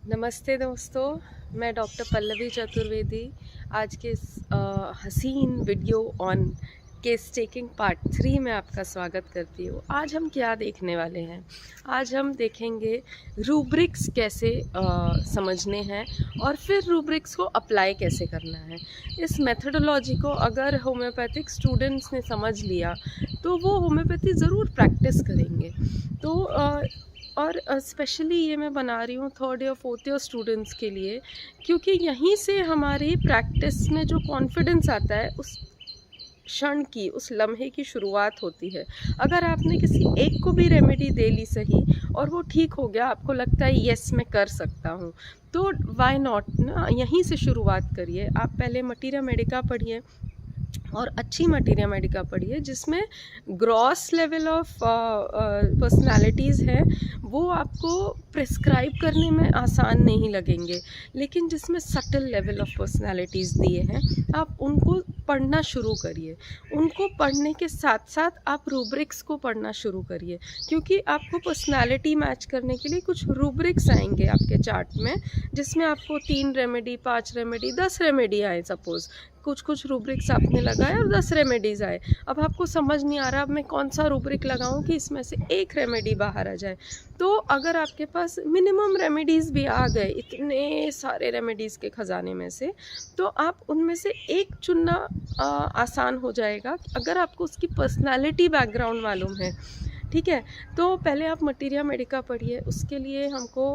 नमस्ते दोस्तों, मैं डॉक्टर पल्लवी चतुर्वेदी आज के इस हसीन video on case taking part 3 में आपका स्वागत करती हूँ। आज हम क्या देखने वाले हैं? आज हम देखेंगे रूब्रिक्स कैसे समझने हैं और फिर रूब्रिक्स को अप्लाई कैसे करना है। इस मेथडोलॉजी को अगर होम्योपैथिक स्टूडेंट्स ने समझ लिया तो वो होम्योपैथी ज़रूर प्रैक्टिस करेंगे। तो और स्पेशली ये मैं बना रही हूँ third year fourth year students के लिए, क्योंकि यहीं से हमारी प्रैक्टिस में जो कॉन्फिडेंस आता है उस क्षण की, उस लम्हे की शुरुआत होती है। अगर आपने किसी एक को भी रेमेडी दे ली सही और वो ठीक हो गया, आपको लगता है यस मैं कर सकता हूँ, तो वाई नॉट ना, यहीं से शुरुआत करिए। आप पहले मटीरिया मेडिका पढ़िए और अच्छी मटीरिया मेडिका पढ़िए जिसमें ग्रॉस लेवल ऑफ पर्सनालिटीज़ है, वो आपको प्रिस्क्राइब करने में आसान नहीं लगेंगे, लेकिन जिसमें सटल लेवल ऑफ पर्सनालिटीज़ दिए हैं, आप उनको पढ़ना शुरू करिए। उनको पढ़ने के साथ साथ आप रूब्रिक्स को पढ़ना शुरू करिए, क्योंकि आपको पर्सनालिटी मैच करने के लिए कुछ रूब्रिक्स आएंगे आपके चार्ट में, जिसमें आपको 3 रेमेडी, 5 रेमेडी, 10 रेमेडी आए सपोज़। कुछ रूब्रिक्स आपने लगाए और 10 रेमेडीज़ आए। अब आपको समझ नहीं आ रहा अब मैं कौन सा रूब्रिक लगाऊं कि इसमें से एक रेमेडी बाहर आ जाए। तो अगर आपके पास मिनिमम रेमेडीज़ भी आ गए इतने सारे रेमेडीज़ के ख़जाने में से, तो आप उनमें से एक चुनना आसान हो जाएगा अगर आपको उसकी पर्सनालिटी बैकग्राउंड मालूम है। ठीक है, तो पहले आप मटीरिया मेडिका पढ़िए। उसके लिए हमको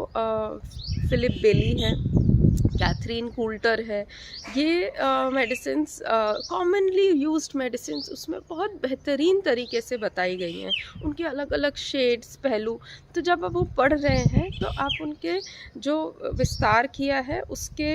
फिलिप बेली है, कैथरीन कूल्टर है, ये मेडिसिन्स कॉमनली यूज्ड मेडिसिन्स उसमें बहुत बेहतरीन तरीके से बताई गई हैं, उनके अलग अलग शेड्स, पहलू। तो जब आप वो पढ़ रहे हैं तो आप उनके जो विस्तार किया है उसके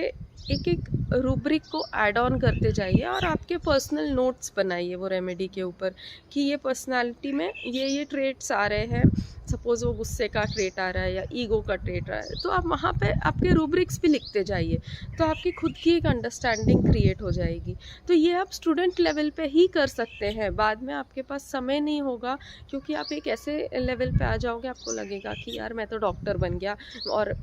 एक एक रूब्रिक को ऐड ऑन करते जाइए और आपके पर्सनल नोट्स बनाइए वो रेमेडी के ऊपर कि ये पर्सनालिटी में ये ट्रेट्स आ रहे हैं। सपोज़ वो गुस्से का ट्रेट आ रहा है या ईगो का ट्रेट आ रहा है, तो आप वहाँ पे आपके रूब्रिक्स भी लिखते जाइए, तो आपकी खुद की एक अंडरस्टैंडिंग क्रिएट हो जाएगी। तो ये आप स्टूडेंट लेवल पे ही कर सकते हैं, बाद में आपके पास समय नहीं होगा, क्योंकि आप एक ऐसे लेवल पे आ जाओगे आपको लगेगा कि यार मैं तो डॉक्टर बन गया, और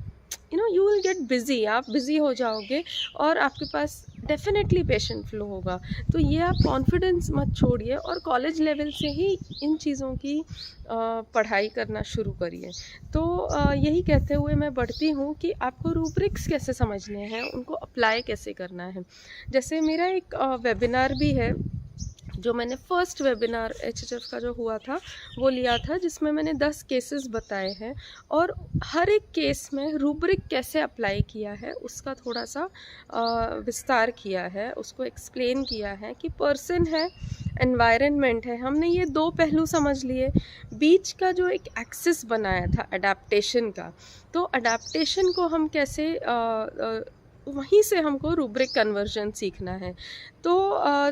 यू विल गेट बिज़ी, आप बिज़ी हो जाओगे और आपके पास डेफिनेटली पेशेंट फ्लो होगा। तो ये आप कॉन्फिडेंस मत छोड़िए और कॉलेज लेवल से ही इन चीज़ों की पढ़ाई करना शुरू करिए। तो यही कहते हुए मैं बढ़ती हूँ कि आपको रूब्रिक्स कैसे समझने हैं, उनको अप्लाई कैसे करना है। जैसे मेरा एक वेबिनार भी है, जो मैंने फर्स्ट वेबिनार एचएचएफ का जो हुआ था वो लिया था, जिसमें मैंने 10 केसेस बताए हैं और हर एक केस में रूब्रिक कैसे अप्लाई किया है उसका थोड़ा सा विस्तार किया है, उसको एक्सप्लेन किया है कि पर्सन है, एनवायरनमेंट है। हमने ये दो पहलू समझ लिए। बीच का जो एक एक्सिस बनाया था अडेप्टेशन का, तो अडेप्टेशन को हम कैसे वहीं से हमको रूब्रिक कन्वर्जन सीखना है। तो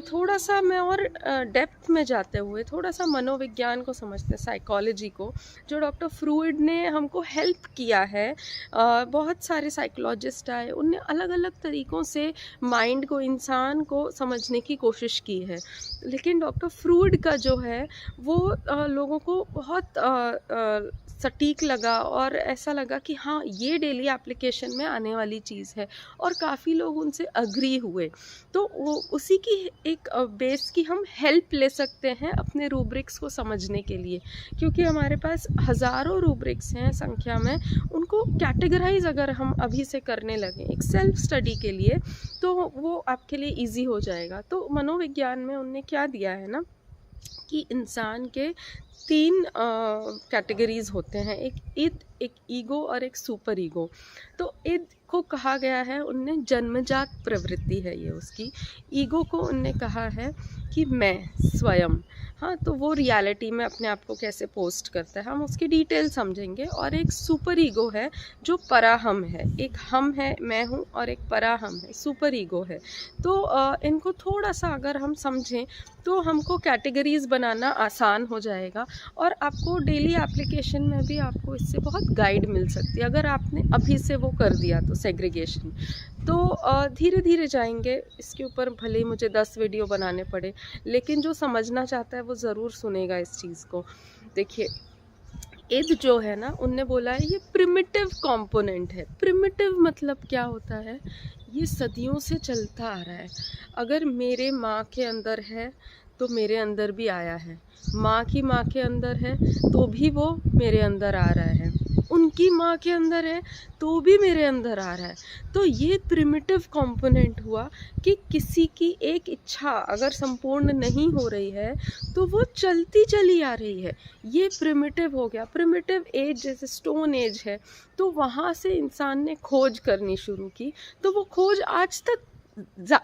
थोड़ा सा मैं और डेप्थ में जाते हुए थोड़ा सा मनोविज्ञान को समझते हैं, साइकोलॉजी को, जो डॉक्टर फ्रूइड ने हमको हेल्प किया है। बहुत सारे साइकोलॉजिस्ट आए, उनने अलग अलग तरीक़ों से माइंड को, इंसान को समझने की कोशिश की है, लेकिन डॉक्टर फ्रूइड का जो है वो लोगों को बहुत सटीक लगा और ऐसा लगा कि हाँ ये डेली एप्लीकेशन में आने वाली चीज़ है, और काफ़ी लोग उनसे अग्री हुए। तो वो उसी की एक बेस की हम हेल्प ले सकते हैं अपने रूब्रिक्स को समझने के लिए, क्योंकि हमारे पास हज़ारों रूब्रिक्स हैं संख्या में। उनको कैटेगराइज अगर हम अभी से करने लगें एक सेल्फ स्टडी के लिए, तो वो आपके लिए इजी हो जाएगा। तो मनोविज्ञान में उनने क्या दिया है ना, कि इंसान के 3 कैटेगरीज़ होते हैं, एक इद, एक ईगो और एक सुपर ईगो। तो इद को कहा गया है उनने जन्मजात प्रवृत्ति है ये उसकी। ईगो को उनने कहा है कि मैं स्वयं, हाँ, तो वो रियलिटी में अपने आप को कैसे पोस्ट करता है, हम उसकी डिटेल समझेंगे। और एक सुपर ईगो है जो पराहम है, एक हम है, मैं हूँ, और एक पराहम है, सुपर ईगो है। तो इनको थोड़ा सा अगर हम समझें तो हमको कैटेगरीज़ बनाना आसान हो जाएगा, और आपको डेली एप्लीकेशन में भी आपको इससे बहुत गाइड मिल सकती है अगर आपने अभी से वो कर दिया तो सेग्रीगेशन। तो धीरे धीरे जाएंगे इसके ऊपर, भले ही मुझे 10 वीडियो बनाने पड़े, लेकिन जो समझना चाहता है वो ज़रूर सुनेगा इस चीज़ को। देखिए, इद जो है ना, उनने बोला है ये प्रिमिटिव कंपोनेंट है। प्रिमिटिव मतलब क्या होता है? ये सदियों से चलता आ रहा है। अगर मेरे माँ के अंदर है तो मेरे अंदर भी आया है, माँ की माँ के अंदर है तो भी वो मेरे अंदर आ रहा है, उनकी माँ के अंदर है तो भी मेरे अंदर आ रहा है। तो ये प्रिमिटिव कंपोनेंट हुआ कि किसी की एक इच्छा अगर संपूर्ण नहीं हो रही है तो वो चलती चली आ रही है, ये प्रिमिटिव हो गया। प्रिमिटिव एज जैसे स्टोन एज है, तो वहाँ से इंसान ने खोज करनी शुरू की, तो वो खोज आज तक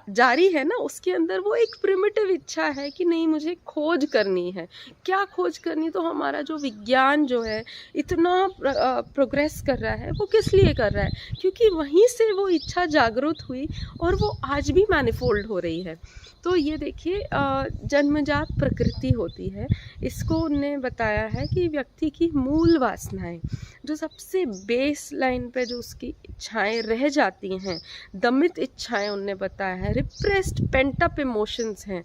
जारी है ना। उसके अंदर वो एक प्रिमिटिव इच्छा है कि नहीं, मुझे खोज करनी है। क्या खोज करनी? तो हमारा जो विज्ञान जो है इतना प्रोग्रेस कर रहा है, वो किस लिए कर रहा है? क्योंकि वहीं से वो इच्छा जागृत हुई और वो आज भी मैनिफोल्ड हो रही है। तो ये देखिए, जन्मजात प्रकृति होती है। इसको उन्होंने बताया है कि व्यक्ति की मूल वासनाएं, जो सबसे बेस लाइन पे जो उसकी इच्छाएं रह जाती हैं, दमित इच्छाएं उनने बताया है, रिप्रेस्ड पेंट अप इमोशंस हैं,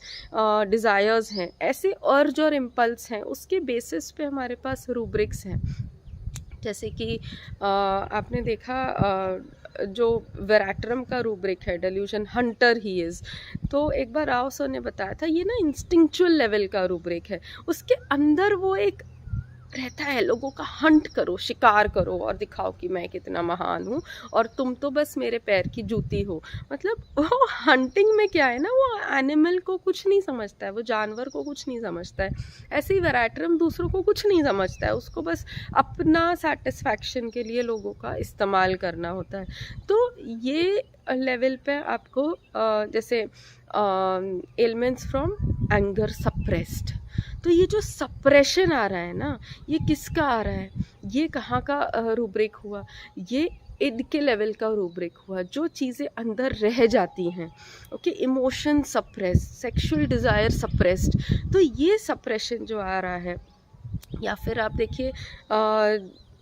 डिज़ायर्स हैं, ऐसे अर्ज और इम्पल्स हैं, उसके बेसिस पे हमारे पास रूब्रिक्स हैं। जैसे कि आपने देखा जो वेराट्रम का रूब्रिक है, डेल्यूजन हंटर ही इज़, तो एक बार राव सर ने बताया था ये ना इंस्टिंक्चुअल लेवल का रूब्रिक है। उसके अंदर वो एक रहता है, लोगों का हंट करो, शिकार करो और दिखाओ कि मैं कितना महान हूँ और तुम तो बस मेरे पैर की जूती हो। मतलब वो हंटिंग में क्या है ना, वो एनिमल को कुछ नहीं समझता है, वो जानवर को कुछ नहीं समझता है। ऐसे ही वेराट्रम दूसरों को कुछ नहीं समझता है, उसको बस अपना सेटिस्फैक्शन के लिए लोगों का इस्तेमाल करना होता है। तो ये लेवल पे आपको जैसे एलिमेंट्स फ्रॉम एंगर सप्रेस्ड, तो ये जो सप्रेशन आ रहा है ना, ये किसका आ रहा है? ये कहाँ का रूब्रिक हुआ? ये इड के लेवल का रूब्रिक हुआ, जो चीज़ें अंदर रह जाती हैं। Okay, emotion suppress, sexual desire suppressed, तो ये सप्रेशन जो आ रहा है। या फिर आप देखिए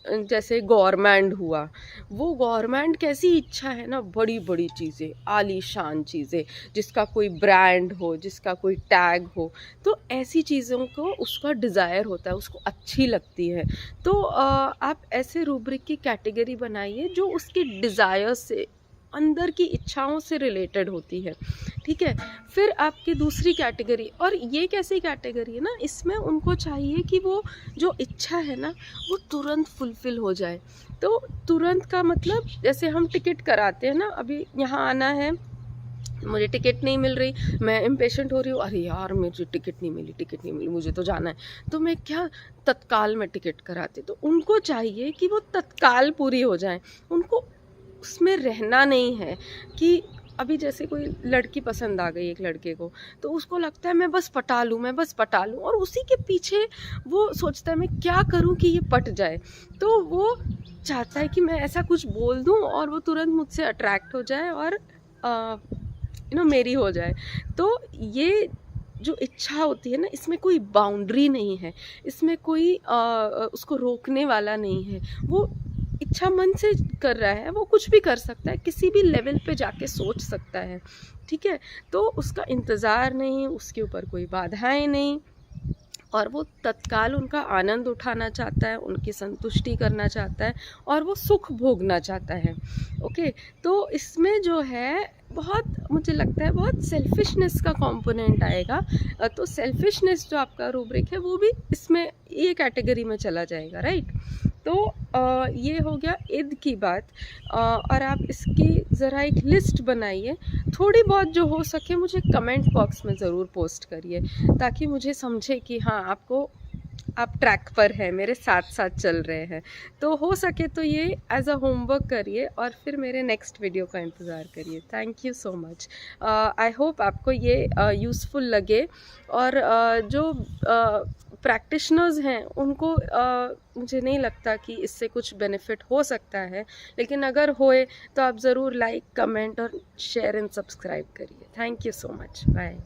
जैसे गवर्नमेंट हुआ, वो गवर्नमेंट कैसी इच्छा है ना, बड़ी बड़ी चीज़ें, आलीशान चीज़ें, जिसका कोई ब्रांड हो, जिसका कोई टैग हो, तो ऐसी चीज़ों को उसका डिज़ायर होता है, उसको अच्छी लगती है। तो आप ऐसे रूब्रिक की कैटेगरी बनाइए जो उसके डिज़ायर से, अंदर की इच्छाओं से रिलेटेड होती है। ठीक है, फिर आपकी दूसरी कैटेगरी, और ये कैसी कैटेगरी है ना, इसमें उनको चाहिए कि वो जो इच्छा है ना वो तुरंत फुलफ़िल हो जाए। तो तुरंत का मतलब, जैसे हम टिकट कराते हैं ना, अभी यहाँ आना है, मुझे टिकट नहीं मिल रही, मैं इम्पेशेंट हो रही हूँ, अरे यार मुझे टिकट नहीं मिली, मुझे तो जाना है, तो मैं क्या तत्काल में टिकट कराती। तो उनको चाहिए कि वो तत्काल पूरी हो जाए, उनको उसमें रहना नहीं है कि अभी जैसे कोई लड़की पसंद आ गई एक लड़के को, तो उसको लगता है मैं बस पटा लूँ, और उसी के पीछे वो सोचता है मैं क्या करूँ कि ये पट जाए। तो वो चाहता है कि मैं ऐसा कुछ बोल दूँ और वो तुरंत मुझसे अट्रैक्ट हो जाए और मेरी हो जाए। तो ये जो इच्छा होती है ना, इसमें कोई बाउंड्री नहीं है, इसमें कोई उसको रोकने वाला नहीं है। वो इच्छा मन से कर रहा है, वो कुछ भी कर सकता है, किसी भी लेवल पे जाके सोच सकता है। ठीक है, तो उसका इंतज़ार नहीं, उसके ऊपर कोई बाधाएं नहीं, और वो तत्काल उनका आनंद उठाना चाहता है, उनकी संतुष्टि करना चाहता है और वो सुख भोगना चाहता है। ओके, तो इसमें जो है बहुत, मुझे लगता है बहुत सेल्फिशनेस का कंपोनेंट आएगा। तो सेल्फिशनेस जो आपका रूब्रिक है वो भी इसमें ये कैटेगरी में चला जाएगा, राइट। तो ये हो गया ईद की बात। और आप इसकी ज़रा एक लिस्ट बनाइए, थोड़ी बहुत जो हो सके मुझे कमेंट बॉक्स में ज़रूर पोस्ट करिए, ताकि मुझे समझे कि हाँ आप ट्रैक पर हैं, मेरे साथ साथ चल रहे हैं। तो हो सके तो ये एज अ होमवर्क करिए और फिर मेरे नेक्स्ट वीडियो का इंतज़ार करिए। Thank you so much. I hope आपको ये यूज़फुल लगे, और जो प्रैक्टिशनर्स हैं उनको मुझे नहीं लगता कि इससे कुछ बेनिफिट हो सकता है, लेकिन अगर होए तो आप ज़रूर लाइक, कमेंट और शेयर एंड सब्सक्राइब करिए। Thank you so much, bye.